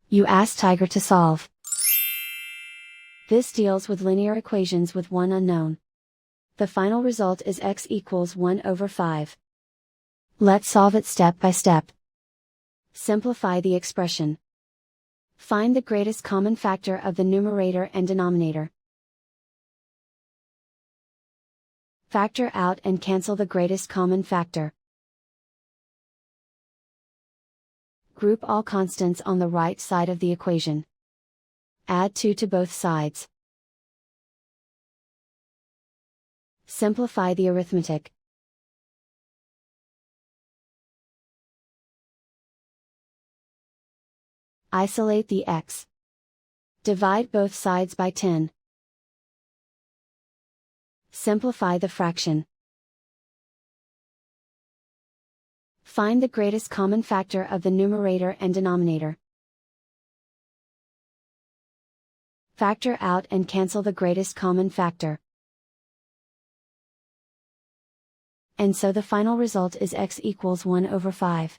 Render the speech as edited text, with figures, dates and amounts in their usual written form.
You ask Tiger to solve. This deals with linear equations with one unknown. The final result is x equals 1 over 5. Let's solve it step by step. Simplify the expression. Find the greatest common factor of the numerator and denominator. Factor out and cancel the greatest common factor. Group all constants on the right side of the equation. Add 2 to both sides. Simplify the arithmetic. Isolate the x. Divide both sides by 10. Simplify the fraction. Find the greatest common factor of the numerator and denominator. Factor out and cancel the greatest common factor. And so the final result is x equals 1 over 5.